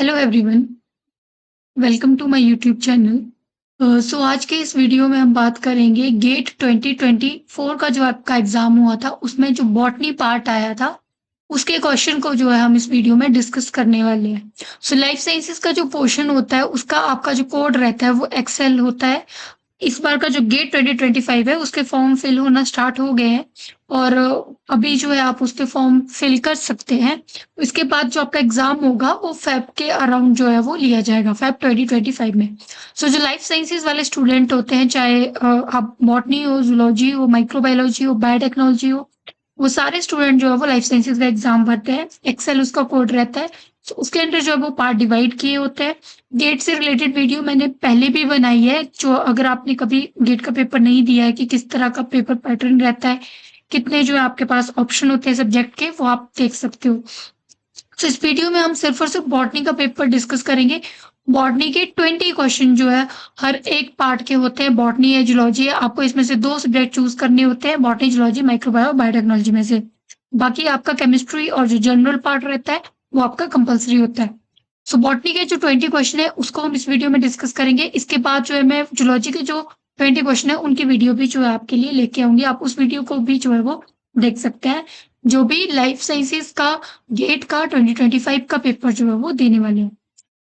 Hello everyone, welcome to my YouTube channel. So आज के इस वीडियो में हम बात करेंगे गेट 2024 का जो आपका एग्जाम हुआ था उसमें जो बॉटनी पार्ट आया था उसके क्वेश्चन को जो है हम इस वीडियो में डिस्कस करने वाले हैं। सो लाइफ साइंसेस का जो पोर्शन होता है उसका आपका जो कोड रहता है वो एक्सेल होता है। इस बार का जो गेट 2025 है उसके फॉर्म फिल होना स्टार्ट हो गए हैं और अभी जो है आप उसके फॉर्म फिल कर सकते हैं। इसके बाद जो आपका एग्जाम होगा वो फेब के अराउंड जो है वो लिया जाएगा फेब 2025 में। सो जो लाइफ साइंसेज वाले स्टूडेंट होते हैं चाहे आप बॉटनी हो, जूलॉजी हो, माइक्रोबायोलॉजी हो, बायोटेक्नोलॉजी हो, वो सारे स्टूडेंट जो है वो लाइफ साइंसेज का एग्जाम भरते हैं। एक्सेल उसका कोड रहता है। तो उसके अंदर जो है वो पार्ट डिवाइड किए होते हैं। गेट से रिलेटेड वीडियो मैंने पहले भी बनाई है, जो अगर आपने कभी गेट का पेपर नहीं दिया है कि किस तरह का पेपर पैटर्न रहता है, कितने जो है आपके पास ऑप्शन होते हैं सब्जेक्ट के, वो आप देख सकते हो। तो इस वीडियो में हम सिर्फ और सिर्फ बॉटनी का पेपर डिस्कस करेंगे। बॉटनी के 20 क्वेश्चन जो है हर एक पार्ट के होते हैं। बॉटनी है, जूलॉजी है, आपको इसमें से दो सब्जेक्ट चूज करने होते हैं, बॉटनी, जूलॉजी, माइक्रोबायो, बायोटेक्नोलॉजी में से। बाकी आपका केमिस्ट्री और जो जनरल पार्ट रहता है वो आपका कंपल्सरी होता है। सो बॉटनी के जो 20 क्वेश्चन है उसको हम इस वीडियो में डिस्कस करेंगे। इसके बाद जो है मैं जूलॉजी के जो 20 क्वेश्चन है उनकी वीडियो भी जो है आपके लिए लेके आऊंगी। आप उस वीडियो को भी जो है वो देख सकते हैं। जो भी लाइफ साइंसेस का गेट का 2025 का पेपर जो है वो देने वाले हैं।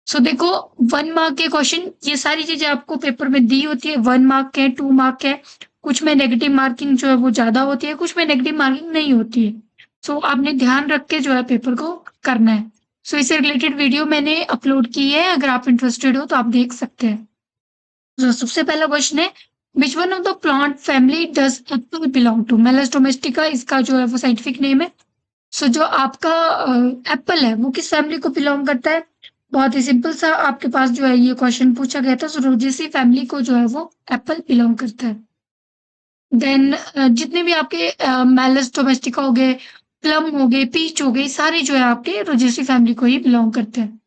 सो देखो, 1 मार्क के क्वेश्चन, ये सारी चीजें आपको पेपर में दी होती है। 1 मार्क के, 2 मार्क के, कुछ में नेगेटिव मार्किंग जो है वो ज्यादा होती है, कुछ में नेगेटिव मार्किंग नहीं होती है। सो आपने ध्यान रख के जो है पेपर को करना है। सो इससे रिलेटेड वीडियो मैंने अपलोड की है, अगर आप इंटरेस्टेड हो तो आप देख सकते हैं। तो सबसे पहला क्वेश्चन है, which one of the plant family does apple belong to? Malus domestica इसका जो है वो साइंटिफिक नेम है। सो जो आपका एप्पल है वो किस फैमिली को बिलोंग करता है? बहुत ही सिंपल सा आपके पास जो है ये क्वेश्चन पूछा गया था। सो रोजेसी फैमिली को जो है वो एप्पल बिलोंग करता है। देन जितने भी आपके मेलस डोमेस्टिका हो गए, प्लम हो गए, पीच हो गई, सारे जो है आपके रोजेसी फैमिली को ही बिलोंग करते हैं।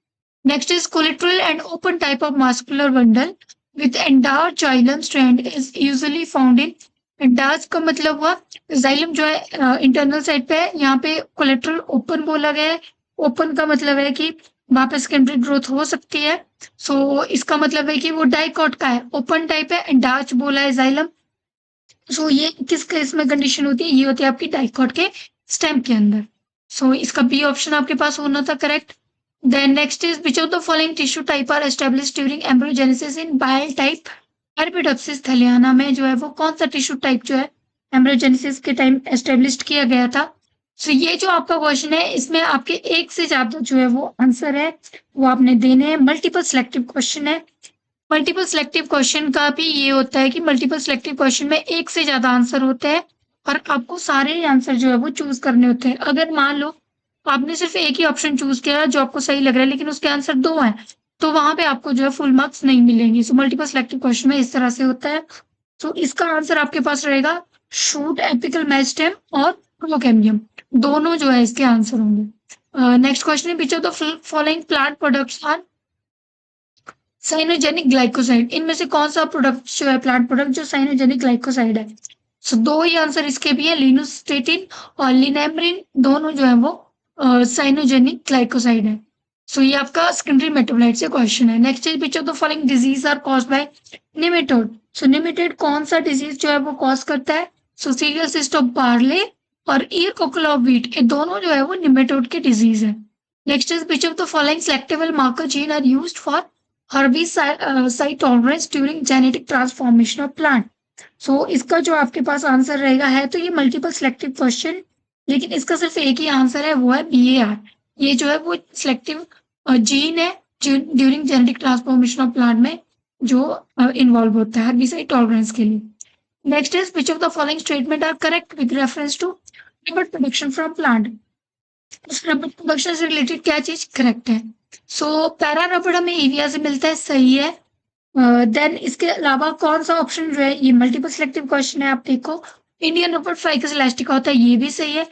Next is collateral and open type of muscular bundle with endarch xylem strand is usually found in. Endarch का मतलब हुआ जाइलम जो है इंटरनल साइड पे है, यहाँ पे कोलेट्रल ओपन बोला गया है। ओपन का मतलब है कि वहां पे सेकेंडरी ग्रोथ हो सकती है। सो इसका मतलब है कि वो डाइकॉट का है, ओपन टाइप है, एंडार्च बोला है जाइलम। सो ये किस केस में कंडीशन होती है? ये होती है आपकी डाइकॉट के स्टेम के अंदर। सो इसका बी ऑप्शन आपके पास होना था correct. Then next is which of the following tissue type are established during embryogenesis in bile type Arabidopsis thaliana में जो है वो कौन सा टिश्यू टाइप जो है एम्ब्रियोजेनेसिस के टाइम एस्टेब्लिश किया गया था? सो ये जो आपका क्वेश्चन है इसमें आपके एक से ज्यादा जो है वो आंसर है वो आपने देने हैं। मल्टीपल सिलेक्टिव क्वेश्चन है। मल्टीपल सिलेक्टिव क्वेश्चन का भी ये होता है कि मल्टीपल सिलेक्टिव क्वेश्चन में एक से ज्यादा आंसर होते हैं और आपको सारे आंसर जो है वो चूज करने होते हैं। अगर मान लो आपने सिर्फ एक ही ऑप्शन चूज किया जो आपको सही लग रहा है लेकिन उसके आंसर दो हैं, तो वहां पे आपको जो है फुल मार्क्स नहीं मिलेंगे। सो मल्टीपल सिलेक्टिव क्वेश्चन में इस तरह से होता है। सो इसका आंसर आपके पास रहेगा शूट, एपिकल मेरिस्टेम और प्रोकेम्बियम, दोनों जो है इसके आंसर होंगे। नेक्स्ट क्वेश्चन है which of the following plant products are cyanogenic glycoside? इनमें से कौन सा प्रोडक्ट जो है प्लांट प्रोडक्ट जो साइनोजेनिक ग्लाइकोसाइड है? सो दो ही आंसर इसके भी है, लिनोस्टेटिन और लिनेमरिन, दोनों जो है वो साइनोजेनिक ग्लाइकोसाइड है। सो ये आपका सेकेंडरी मेटाबोलाइट से क्वेश्चन है। Next is which of the following disease are caused by nematode? So nematode कौन सा डिजीज जो है वो कॉज करता है? So cereal cyst of barley और ईयर कोकोला ऑफ व्हीट, ये दोनों जो है वो निमेटोड के डिजीज है। Next is which of the following selectable marker gene are used for herbicide tolerance during genetic transformation of plant? सो इसका जो आपके पास आंसर रहेगा है तो ये मल्टीपल सिलेक्टिव क्वेश्चन, लेकिन इसका सिर्फ एक ही आंसर है, वो है BAR। ये जो है वो सिलेक्टिव जीन है during genetic transformation of plant में जो इन्वॉल्व होता है हर्बिसाइड टॉलरेंस के लिए। Next is which of the following statement are correct with reference to rubber production from plant? उस रबर प्रोडक्शन से रिलेटेड क्या चीज करेक्ट है? सो पैरा रबर हमें एविया से मिलता है, सही है। देन इसके अलावा कौन सा ऑप्शन जो है, ये मल्टीपल सिलेक्टिव क्वेश्चन है, आप देखो। इंडियन रबर फाइकस इलास्टिका होता है, ये भी सही है।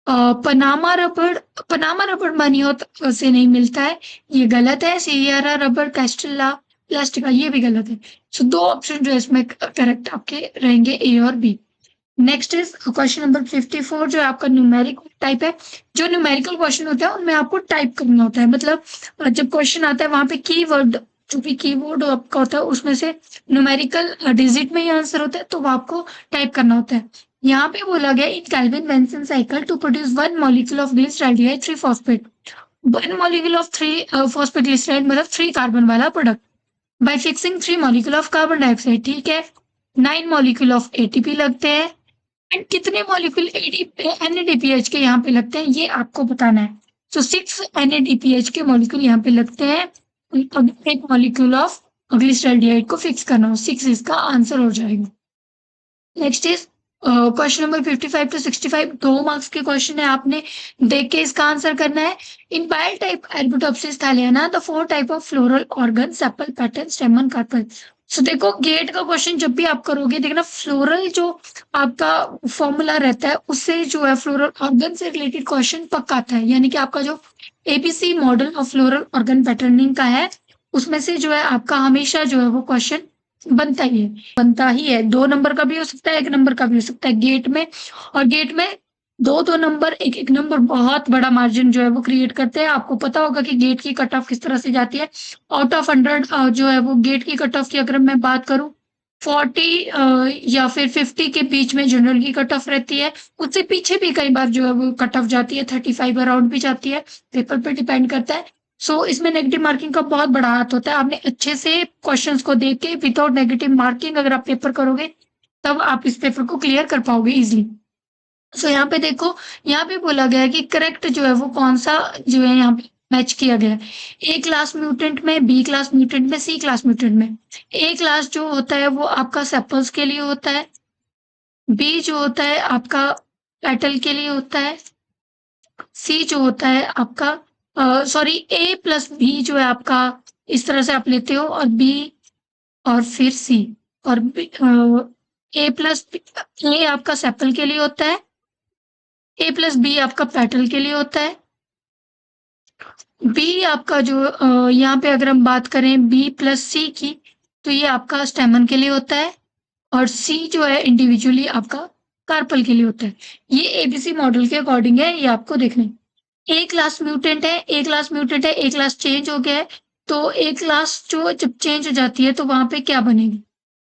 पनामा रबर मनियोत से नहीं मिलता है, ये गलत है। सियरा रबर कैस्टेला इलास्टिका, ये भी गलत है। सो दो ऑप्शन जो है इसमें करेक्ट आपके रहेंगे, ए और B. Next is question number 54 जो है आपका न्यूमेरिक टाइप है। जो न्यूमेरिकल क्वेश्चन होता है उनमें आपको टाइप करना होता है, मतलब जब क्वेश्चन आता है वहां पे कीवर्ड, जो भी कीवर्ड आपका होता है उसमें से न्यूमेरिकल डिजिट में ही आंसर होता है, तो वो आपको टाइप करना होता है। यहाँ पे बोला गया in Calvin Benson cycle to produce one molecule of glyceraldehyde 3 phosphate, one molecule of 3 phosphate glyceride मतलब 3 कार्बन वाला product, by fixing 3 molecule of carbon dioxide, ठीक है। 9 मॉलिक्यूल ऑफ एटीपी लगते हैं एंड कितने मॉलिक्यूल NADPH के यहाँ पे लगते हैं ये आपको बताना है। तो 6 NADPH के मॉलिक्यूल यहाँ पे लगते हैं, अब एक मॉलिक्यूल ऑफ ग्लिसरॉल्डिहाइड को फिक्स करना हो, 6 इसका आंसर हो जाएगा। Next is question number 55 to 65, 2 marks के क्वेश्चन है, आपने देख के इसका आंसर करना है। इन बायल type Arabidopsis thaliana the 4 type of floral organ sepal petal stamen carpel. So देखो गेट का क्वेश्चन जब भी आप करोगे देखना फ्लोरल जो आपका फॉर्मूला रहता है उससे जो है फ्लोरल ऑर्गन से रिलेटेड क्वेश्चन पक्का आता है, यानी कि आपका जो ABC model of floral organ patterning का है उसमें से जो है आपका हमेशा जो है वो क्वेश्चन बनता ही है। 2 नंबर का भी हो सकता है, 1 नंबर का भी हो सकता है गेट में, और गेट में 2-2 नंबर, 1-1 नंबर बहुत बड़ा मार्जिन जो है वो क्रिएट करते हैं। आपको पता होगा कि गेट की कट ऑफ किस तरह से जाती है। आउट ऑफ 100 जो है वो गेट की कट ऑफ की अगर मैं बात करूं 40 या फिर 50 के बीच में जनरल की कट ऑफ रहती है, उससे पीछे भी कई बार जो है वो कट ऑफ जाती है, 35 अराउंड भी जाती है, पेपर पे डिपेंड करता है। सो इसमें नेगेटिव मार्किंग का बहुत बड़ा हाथ होता है। आपने अच्छे से क्वेश्चंस को देख के विदाउट नेगेटिव मार्किंग अगर आप पेपर करोगे तब आप इस पेपर को क्लियर कर पाओगे इजिली। सो यहाँ पे देखो, यहाँ पे बोला गया है कि करेक्ट जो है वो कौन सा जो है यहाँ पे मैच किया गया है। A क्लास म्यूटेंट में, B क्लास म्यूटेंट में, C क्लास म्यूटेंट में। A क्लास जो होता है वो आपका सेपल्स के लिए होता है, B जो होता है आपका पेटल के लिए होता है, C जो होता है आपका सॉरी A प्लस B जो है आपका इस तरह से आप लेते हो, और B और फिर C, और A प्लस A आपका सेपल के लिए होता है, A प्लस B आपका पेटल के लिए होता है, B आपका जो यहाँ पे अगर हम बात करें B प्लस C की तो ये आपका स्टेमन के लिए होता है, और C जो है इंडिविजुअली आपका कार्पल के लिए होता है। ये ABC मॉडल के अकॉर्डिंग है, ये आपको देखना है। A क्लास म्यूटेंट है, A क्लास म्यूटेंट है, A क्लास चेंज हो गया है, तो A क्लास जो जब चेंज हो जाती है तो वहां पे क्या बनेगी।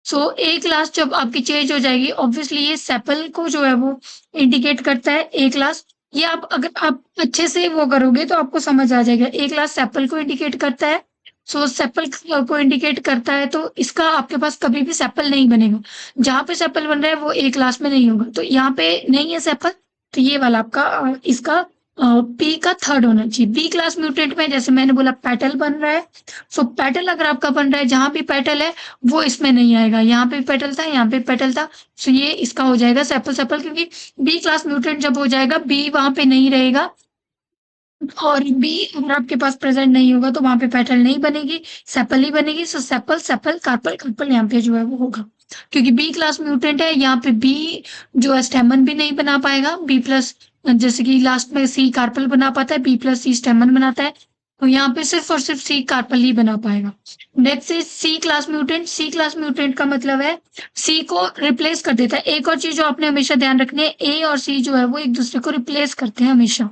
सो A क्लास जब आपकी चेंज हो जाएगी ऑब्वियसली ये सेपल को जो है वो इंडिकेट करता है A क्लास। ये आप अगर आप अच्छे से वो करोगे तो आपको समझ आ जाएगा। A क्लास सेपल को इंडिकेट करता है, सो सेपल को इंडिकेट करता है तो इसका आपके पास कभी भी सेपल नहीं बनेगा। जहां पे सेपल बन रहा है वो A क्लास में नहीं होगा, तो यहाँ पे नहीं है सेपल, तो ये वाला आपका इसका P का थर्ड होना चाहिए। B क्लास म्यूटेंट में जैसे मैंने बोला पेटल बन रहा है, सो पेटल अगर आपका बन रहा है जहां भी पेटल है वो इसमें नहीं आएगा। यहाँ पे पेटल था, यहाँ पे पेटल था, सो ये इसका हो जाएगा सेपल सेपल, क्योंकि बी क्लास म्यूटेंट जब हो जाएगा बी वहां पे नहीं रहेगा, और बी अगर आपके पास प्रेजेंट नहीं होगा तो वहां पे पेटल नहीं बनेगी, सेपल ही बनेगी। सो सेपल सेपल कार्पल कार्पल यहाँ पे जो है वो होगा, क्योंकि बी क्लास म्यूटेंट है। यहाँ पे बी जो है स्टेमन भी नहीं बना पाएगा, बी प्लस जैसे कि लास्ट में सी कार्पल बना पाता है, बी प्लस सी स्टेमन बनाता है, तो यहाँ पे सिर्फ और सिर्फ सी कार्पल ही बना पाएगा। Next is C class mutant. C class mutant का मतलब है सी को रिप्लेस कर देता है। एक और चीज जो आपने हमेशा ध्यान रखनी है, ए और सी जो है वो एक दूसरे को रिप्लेस करते हैं हमेशा।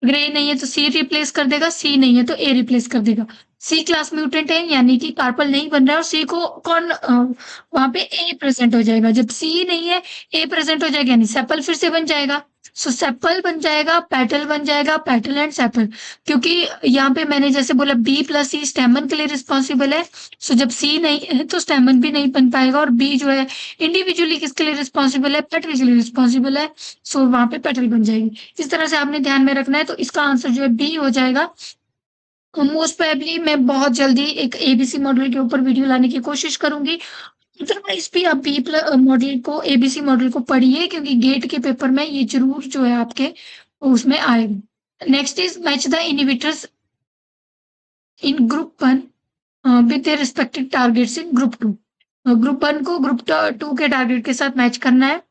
अगर ए नहीं है तो सी रिप्लेस कर देगा, सी नहीं है तो ए रिप्लेस कर देगा। सी क्लास म्यूटेंट है यानी कि कार्पल नहीं बन रहा है, और सी को कौन वहां पे ए प्रेजेंट हो जाएगा। जब सी नहीं है ए प्रेजेंट हो जाएगा यानी सेपल फिर से बन जाएगा। सो सेपल बन जाएगा, पेटल बन जाएगा, पेटल एंड सेपल। क्योंकि यहाँ पे मैंने जैसे बोला बी प्लस सी स्टेमन के लिए रिस्पॉन्सिबल है, सो जब सी नहीं है तो स्टेमन भी नहीं बन पाएगा, और बी जो है इंडिविजुअली किसके लिए रिस्पॉन्सिबल है, पेटल के लिए रिस्पॉन्सिबल है, सो वहां पे पेटल बन जाएगी। इस तरह से आपने ध्यान में रखना है, तो इसका आंसर जो है बी हो जाएगा। मोस्ट प्रोबेबली मैं बहुत जल्दी एक ABC मॉडल के ऊपर वीडियो लाने की कोशिश करूंगी। अदरवाइज भी आप बी मॉडल को, ABC मॉडल को पढ़िए, क्योंकि गेट के पेपर में ये जरूर जो है आपके उसमें आएगा। Next is match the inhibitors in group 1 with their respective targets in group 2। Group 1 को ग्रुप 2 के टारगेट के साथ मैच करना है।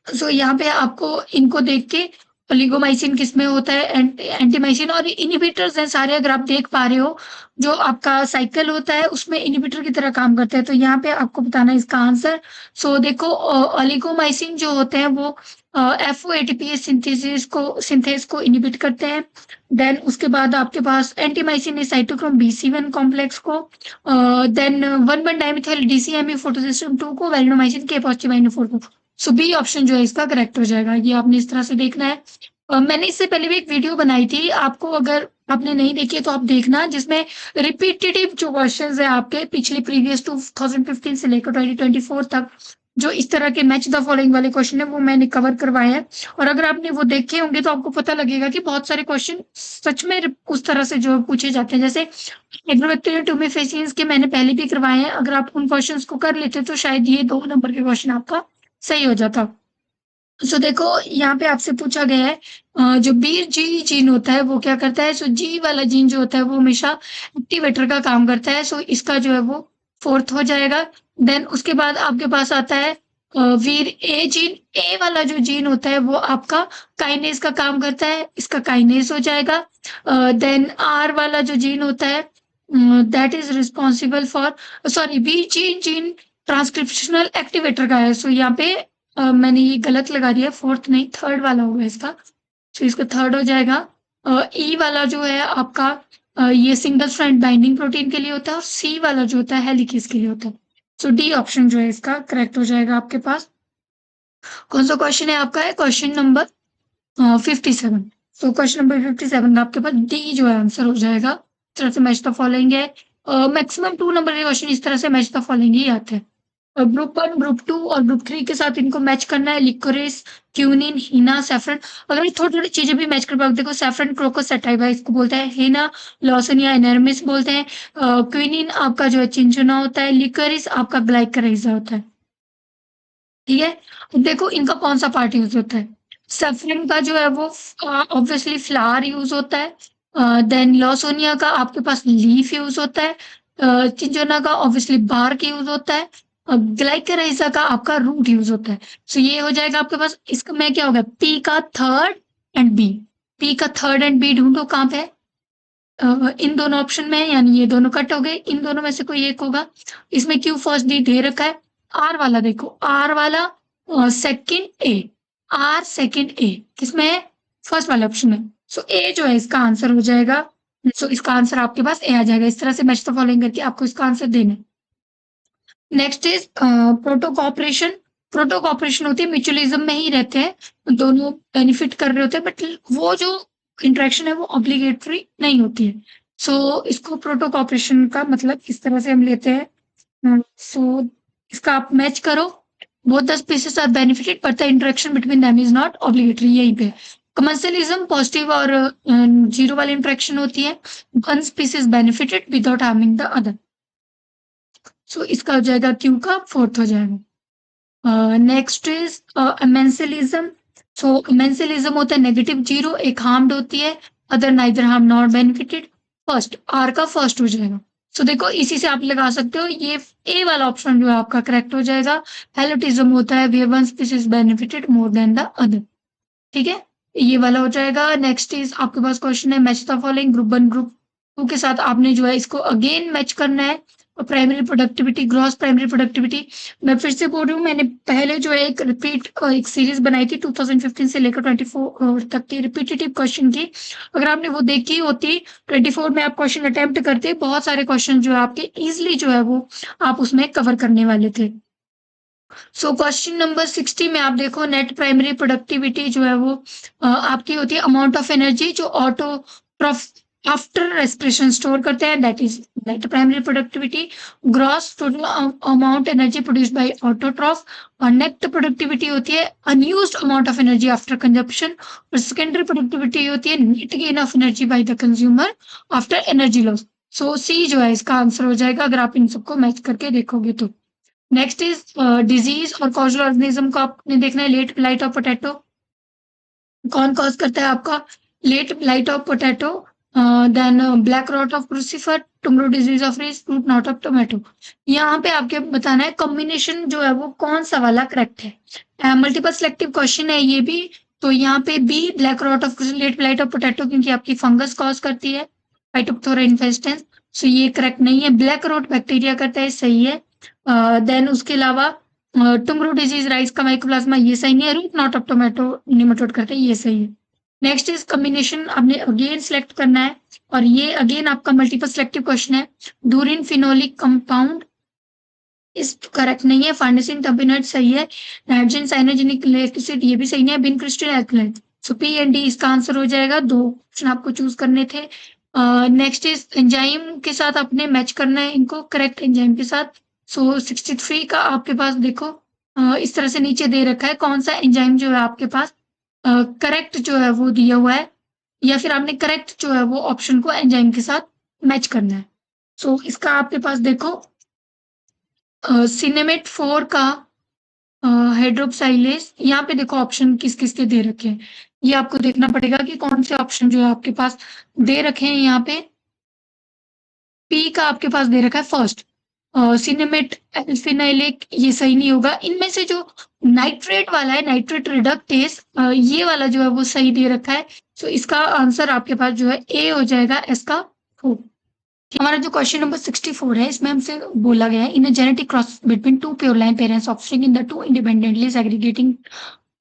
सो यहाँ पे आपको इनको देख के ओलिगोमाइसिन किसमें होता है, एंटीमाइसिन और इनहिबिटर्स हैं सारे, अगर आप देख पा रहे हो जो आपका साइकिल होता है उसमें इनहिबिटर की तरह काम करते हैं, तो यहाँ पे आपको बताना है इसका आंसर। सो देखो ओलिगोमाइसिन जो होते हैं वो FOATPase सिंथेस को इनहिबिट करते हैं। देन उसके बाद आपके पास एंटीमाइसिन है साइटोक्रोम BC1 कॉम्प्लेक्स को, देन 1,1 डाइमिथाइल DCME फोटोसिस्टम 2 को, वेलिनोमाइसिन के पॉजिटिव को। सो बी ऑप्शन जो है इसका करेक्ट हो जाएगा। ये आपने इस तरह से देखना है। मैंने इससे पहले भी एक वीडियो बनाई थी, आपको अगर आपने नहीं देखी है तो आप देखना, जिसमें रिपीटेटिव जो क्वेश्चंस है आपके पिछले प्रीवियस 2015 से लेकर 2024 तक जो इस तरह के मैच द फॉलोइंग वाले क्वेश्चन है वो मैंने कवर करवाए हैं। और अगर आपने वो देखे होंगे तो आपको पता लगेगा कि बहुत सारे क्वेश्चन सच में उस तरह से जो पूछे जाते हैं, जैसे एग्रोबैक्टीरियल ट्यूमेफेसियंस के मैंने पहले भी करवाए हैं। अगर आप उन क्वेश्चंस को कर लेते तो शायद ये 2 नंबर के क्वेश्चन आपका सही हो जाता। सो देखो यहाँ पे आपसे पूछा गया है जो BG जीन होता है वो क्या करता है। सो G वाला जीन जो होता है वो हमेशा एक्टिवेटर का काम करता है। सो इसका जो है वो 4th हो जाएगा। देन उसके बाद आपके पास आता है वीर A जीन। A वाला जो जीन होता है वो आपका काइनेज का काम करता है, इसका काइनेज हो जाएगा। देन R वाला जो जीन होता है that is responsible for, sorry BG gene transcriptional activator का है। सो यहाँ पे मैंने ये गलत लगा दिया, 4th नहीं 3rd वाला होगा इसका। तो इसका 3rd हो जाएगा। E वाला जो है आपका ये सिंगल स्ट्रैंड बाइंडिंग प्रोटीन के लिए होता है, और C वाला जो होता है हेलिकेज के लिए होता है। सो D ऑप्शन जो है इसका करेक्ट हो जाएगा आपके पास। कौन सा क्वेश्चन है आपका, है क्वेश्चन नंबर 57। तो क्वेश्चन नंबर 57 आपके पास D जो है आंसर हो जाएगा। इस तरह से मैच द फॉलोइंग है। मैक्सिमम 2 नंबर के क्वेश्चन इस तरह से मैच द फॉलोइंग ही आते हैं। ग्रुप 1, ग्रुप 2 और ग्रुप 3 के साथ इनको मैच करना है। लिकोरिस, क्यूनिन, हीना, सैफरन। अगर थोड़ी थोड़ी चीजें भी मैच कर पाओ, देखो सैफरन क्रोकस सटाइवा इसको बोलते हैं, हीना लॉसनिया एनर्मिस बोलते हैं, क्यूनिन आपका जो है चिंचुना होता है, लिकोरिस आपका ग्लाइकराइजा होता है। ठीक है, अब देखो इनका कौन सा पार्ट यूज होता है। सैफरन का जो है वो ऑब्वियसली फ्लावर यूज होता है। देन लॉसोनिया का आपके पास लीफ यूज होता है। चिंचोना का ऑब्वियसली बार्क यूज होता है। ग्लाइकराइजा का आपका रूट यूज होता है। सो ये हो जाएगा आपके पास। इसका में क्या होगा, पी का 3rd एंड बी। पी का 3rd एंड बी ढूंढो कहाँ पे है। इन दोनों ऑप्शन में, यानी ये दोनों कट हो गए, इन दोनों में से कोई एक होगा। इसमें क्यू फर्स्ट डी दे रखा है। आर वाला देखो, आर वाला second A, R second A किसमें है, फर्स्ट वाले ऑप्शन में। सो ए जो है इसका आंसर हो जाएगा। सो इसका आंसर आपके पास ए आ जाएगा। इस तरह से मैच द फॉलोइंग करके आपको इसका आंसर देना है। Next is protocooperation. Protocooperation होती है, म्यूचुअलिज्म में ही रहते हैं, दोनों बेनिफिट कर रहे होते हैं, बट वो जो इंटरेक्शन है वो ऑब्लिगेटरी नहीं होती है। सो इसको प्रोटो कॉपरेशन का मतलब इस तरह से हम लेते हैं। सो इसका आप मैच करो, both the species are benefited but the interaction between them is not obligatory. यहीं पे कमर्शियलिज्म पॉजिटिव और जीरो वाली इंटरेक्शन होती है। One species benefited without harming the other. So इसका हो जाएगा क्यू का 4th हो जाएगा। Next is amensalism. So amensalism होता है नेगेटिव जीरो, एक हार्म्ड होती है, other neither harm not benefited. First R का फर्स्ट हो जाएगा। सो देखो इसी से आप लगा सकते हो, ये ए वाला ऑप्शन जो है आपका करेक्ट हो जाएगा। हेलोटिज्म होता है where one species benefited more than the other. ठीक है, ये वाला हो जाएगा। नेक्स्ट इज आपके पास क्वेश्चन है match the following. Group 1 group 2 के साथ आपने जो है इसको अगेन मैच करना है। Primary productivity, gross primary productivity. मैं फिर से बोल रही हूँ, मैंने पहले जो है एक रिपीट एक सीरीज बनाई थी 2015 से लेकर 24 तक की रिपीटेटिव क्वेश्चन की। अगर आपने वो देखी होती 24 में आप क्वेश्चन अटेम्प्ट करते, बहुत सारे क्वेश्चन जो है आपके इजिली जो है वो आप उसमें कवर करने वाले थे। सो क्वेश्चन नंबर 60 में आप देखो नेट प्राइमरी प्रोडक्टिविटी जो है वो आपकी होती है अमाउंट ऑफ एनर्जी जो ऑटोट्रॉफ आफ्टर रेस्पिरेशन स्टोर करते हैं, that is net primary productivity. Gross total amount energy produced by autotroph. और नेट प्रोडक्टिविटी होती है unused amount of energy after consumption. और सेकेंडरी प्रोडक्टिविटी होती है net gain of energy by the consumer after energy loss. So C जो है इसका answer हो जाएगा अगर आप इन सबको मैच करके देखोगे तो। नेक्स्ट इज डिजीज और कॉजल ऑर्गेनिज्म को आपने देखना है। लेट ब्लाइट ऑफ पोटैटो कौन कॉज करता है आपका, late blight of potato, then black rot of crucifer, tomorrow disease of रीज, फ्रूट नॉट ऑफ टोमेटो। यहाँ पे आपके बताना है कॉम्बिनेशन जो है वो कौन सा वाला करेक्ट है। मल्टीपल सिलेक्टिव क्वेश्चन है ये भी, तो यहाँ पे B black rot of late blight of potato, क्योंकि आपकी फंगस कॉज करती है फाइटोप्थोरा इन्फेस्टेंस, सो ये करेक्ट नहीं है। ब्लैक रॉट बैक्टीरिया करता है, सही है। देन उसके अलावा टुमरो डिजीज राइस का माइकोप्लाज्मा, ये सही नहीं है। Root knot of tomato nematode करते हैं, ये सही है। नेक्स्ट इज कॉम्बिनेशन, आपने अगेन सिलेक्ट करना है और ये अगेन आपका मल्टीपल सिलेक्टिव क्वेश्चन है। डूरिन फिनोलिक कंपाउंड इस करेक्ट नहीं है। फार्नेसिन टर्बिनोइड सही है। नाइट्रोजन साइनोजेनिक एसिड ये भी सही नहीं है। Vincristine alkaloid, so P and D इसका आंसर हो जाएगा। 2 ऑप्शन आपको चूज करने थे। नेक्स्ट इज एंजाइम के साथ आपने मैच करना है इनको, करेक्ट एंजाइम के साथ। सो 63 का आपके पास देखो इस तरह से नीचे दे रखा है कौन सा एंजाइम जो है आपके पास करेक्ट जो है वो दिया हुआ है, या फिर आपने करेक्ट जो है वो ऑप्शन को एंजाइम के साथ मैच करना है। सो इसका आपके पास देखो सिनेमेट 4 का हाइड्रोक्साइलेज, यहाँ पे देखो ऑप्शन किस किस के दे रखे हैं, ये आपको देखना पड़ेगा कि कौन से ऑप्शन जो है आपके पास दे रखे हैं। यहाँ पे पी का आपके पास दे रखा है फर्स्ट सिनेमेट एल्फिनाइलिक, ये सही नहीं होगा। इनमें से जो नाइट्रेट वाला है, नाइट्रेट रिडक्टेस, ये वाला जो है वो सही दे रखा है। सो इसका आंसर आपके पास जो है ए हो जाएगा, इसका 4। हमारा जो क्वेश्चन नंबर 64 है, इसमें हमसे बोला गया है in a genetic cross between 2 pure line parents offspring in the 2 independently segregating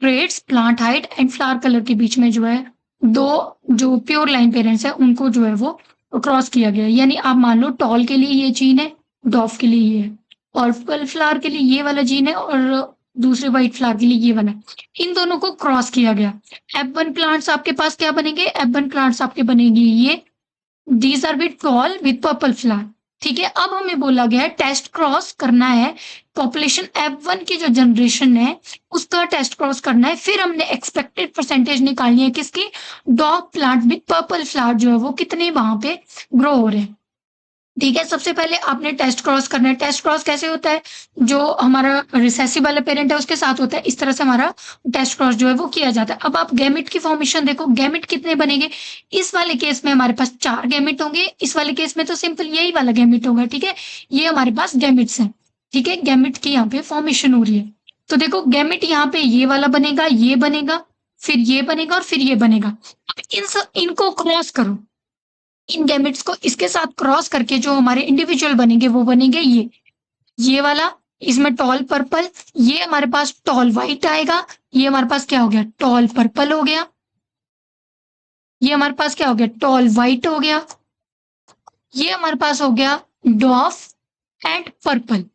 traits plant height and flower colour के बीच में जो है 2 जो प्योर लाइन पेरेंट्स है उनको जो है वो क्रॉस किया गया है। यानी आप मान लो टॉल के लिए ये जीन है, डॉफ के लिए ये है, और पर्पल फ्लावर के लिए ये वाला जीन है और दूसरे व्हाइट फ्लावर के लिए ये वाला, इन दोनों को क्रॉस किया गया। F1 प्लांट्स आपके पास क्या बनेंगे? F1 प्लांट्स आपके बनेंगे ये, these are with tall with purple flower. ठीक है, अब हमें बोला गया है टेस्ट क्रॉस करना है पॉपुलेशन F1 की जो जनरेशन है उसका टेस्ट क्रॉस करना है। फिर हमने एक्सपेक्टेड परसेंटेज निकालनी है किसकी? Dog plant with purple flower जो है वो कितने वहां पे ग्रो हो रहे हैं। ठीक है, सबसे पहले आपने टेस्ट क्रॉस करना है। टेस्ट क्रॉस कैसे होता है? जो हमारा रिसेसिव वाला पेरेंट है उसके साथ होता है, इस तरह से हमारा टेस्ट क्रॉस जो है वो किया जाता है। अब आप गैमेट की फॉर्मेशन देखो, गैमेट कितने बनेंगे? इस वाले केस में हमारे पास 4 गैमेट होंगे, इस वाले केस में तो सिंपल यही वाला गैमेट होगा। ठीक है, ये हमारे पास गैमेट्स हैं। ठीक है, गैमेट की यहाँ पे फॉर्मेशन हो रही है। तो देखो गैमेट यहाँ पे ये वाला बनेगा, ये बनेगा, फिर ये बनेगा और फिर ये बनेगा। अब इनको क्रॉस करो, इन गैमेट्स को इसके साथ क्रॉस करके जो हमारे इंडिविजुअल बनेंगे वो बनेंगे ये वाला, इसमें टॉल पर्पल, ये हमारे पास टॉल व्हाइट आएगा, ये हमारे पास क्या हो गया? टॉल पर्पल हो गया, ये हमारे पास क्या हो गया? टॉल व्हाइट हो गया, ये हमारे पास हो गया डॉफ एंड पर्पल।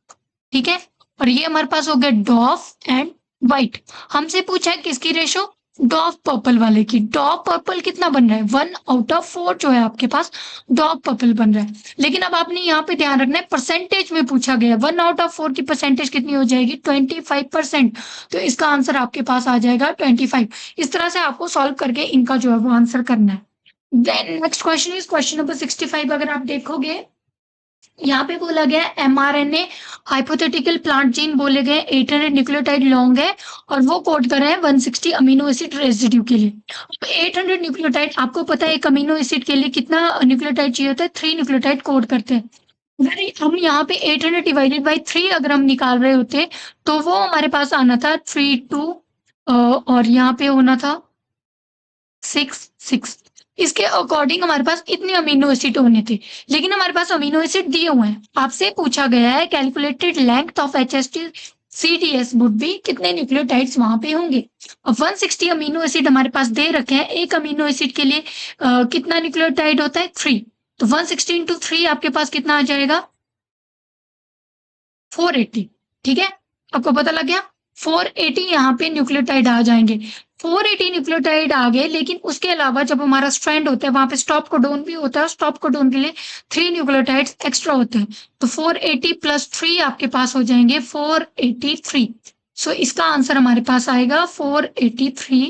ठीक है, और ये हमारे पास हो गया डॉफ एंड व्हाइट। हमसे पूछा है किसकी रेशो? डॉफ पर्पल वाले की। डॉफ पर्पल कितना बन रहा है? 1/4 जो है आपके पास डॉफ पर्पल बन रहा है। लेकिन अब आपने यहाँ पे ध्यान रखना है परसेंटेज में पूछा गया, 1/4 की परसेंटेज कितनी हो जाएगी? 25%। तो इसका आंसर आपके पास आ जाएगा 25। इस तरह से आपको सॉल्व करके इनका जो है वो आंसर करना है। Then next question is question number 65। अगर आप देखोगे यहाँ पे बोला गया mRNA हाइपोथेटिकल प्लांट जीन बोले गए 800 न्यूक्लियोटाइड लॉन्ग है और वो कोड कर रहे हैं 160 अमीनो एसिड रेजिड्यू के लिए। 800 न्यूक्लियोटाइड, आपको पता है एक अमीनो एसिड के लिए कितना न्यूक्लियोटाइड चाहिए होता है? 3 न्यूक्लियोटाइड कोड करते हैं। अगर हम यहाँ पे 800 डिवाइडेड बाई 3 अगर हम निकाल रहे होते तो वो हमारे पास आना था 32 और यहाँ पे होना था 6। इसके अकॉर्डिंग हमारे पास इतने अमीनो एसिड होने थे, लेकिन हमारे पास अमीनो एसिड दिए हुए हैं। आपसे पूछा गया है calculated length of HST CDS would be, कितने न्यूक्लियोटाइड्स वहां पे होंगे। अब 160 अमीनो एसिड हमारे पास दे रखे हैं, एक अमीनो एसिड के लिए कितना न्यूक्लियोटाइड होता है? 3। तो 160 इंटू 3 आपके पास कितना आ जाएगा? 480। ठीक है, आपको पता लग गया? 480 यहाँ पे न्यूक्लियोटाइड आ जाएंगे। 480 न्यूक्लियोटाइड आ गए, लेकिन उसके अलावा जब हमारा स्ट्रैंड होता है वहां पे स्टॉप कोडोन भी होता है, स्टॉप कोडोन के लिए 3 न्यूक्लियोटाइड्स एक्स्ट्रा होते हैं। तो 480 प्लस 3 आपके पास हो जाएंगे 483। सो इसका आंसर हमारे पास आएगा 483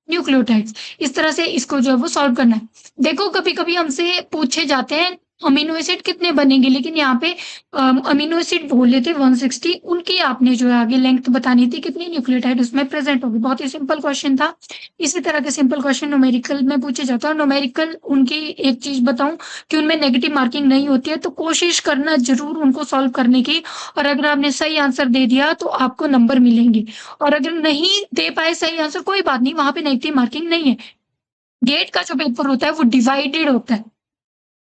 न्यूक्लियोटाइड्स। इस तरह से इसको जो है वो सॉल्व करना है। देखो कभी कभी हमसे पूछे जाते हैं अमीनो एसिड कितने बनेंगे, लेकिन यहाँ पे अमीनो एसिड बोले थे 160, उनकी आपने जो है आगे लेंथ बतानी थी, कितनी न्यूक्लियोटाइड उसमें प्रेजेंट होगी। बहुत ही सिंपल क्वेश्चन था। इसी तरह के सिंपल क्वेश्चन न्यूमेरिकल में पूछे जाते हैं। और न्यूमेरिकल उनकी एक चीज बताऊं कि उनमें नेगेटिव मार्किंग नहीं होती है, तो कोशिश करना जरूर उनको सॉल्व करने की। और अगर आपने सही आंसर दे दिया तो आपको नंबर मिलेंगे, और अगर नहीं दे पाए सही आंसर, कोई बात नहीं, वहां पे नेगेटिव मार्किंग नहीं है। गेट का जो पेपर होता है वो डिवाइडेड होता है,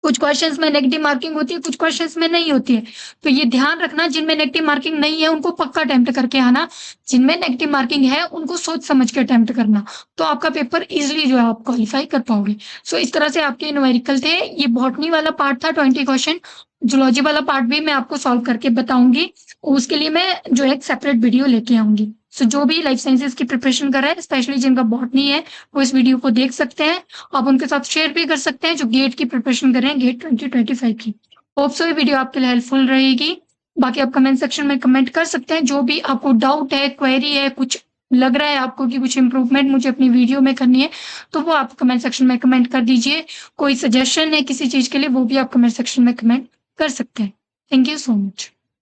कुछ क्वेश्चंस में नेगेटिव मार्किंग होती है, कुछ क्वेश्चंस में नहीं होती है। तो ये ध्यान रखना, जिनमें नेगेटिव मार्किंग नहीं है उनको पक्का अटेम्प्ट करके आना, जिनमें नेगेटिव मार्किंग है उनको सोच समझ के अटेम्प्ट करना, तो आपका पेपर इजिली जो है आप क्वालिफाई कर पाओगे। सो इस तरह से आपके न्यूमेरिकल थे। ये बॉटनी वाला पार्ट था 20 क्वेश्चन। जूलॉजी वाला पार्ट भी मैं आपको सॉल्व करके बताऊंगी, उसके लिए मैं जो है एक सेपरेट वीडियो लेके आऊंगी। सो जो भी लाइफ साइंसेज की प्रिपरेशन कर रहा है, स्पेशली जिनका बॉटनी है, वो इस वीडियो को देख सकते हैं। आप उनके साथ शेयर भी कर सकते हैं जो गेट की प्रिपरेशन कर रहे हैं, गेट 2025 की। होप सो ये वीडियो आपके लिए हेल्पफुल रहेगी। बाकी आप कमेंट सेक्शन में कमेंट कर सकते हैं, जो भी आपको डाउट है, क्वेरी है, कुछ लग रहा है आपको कि कुछ इंप्रूवमेंट मुझे अपनी वीडियो में करनी है, तो वो आप कमेंट सेक्शन में कमेंट कर दीजिए। कोई सजेशन है किसी चीज के लिए, वो भी आप कमेंट सेक्शन में कमेंट कर सकते हैं। Thank you so much.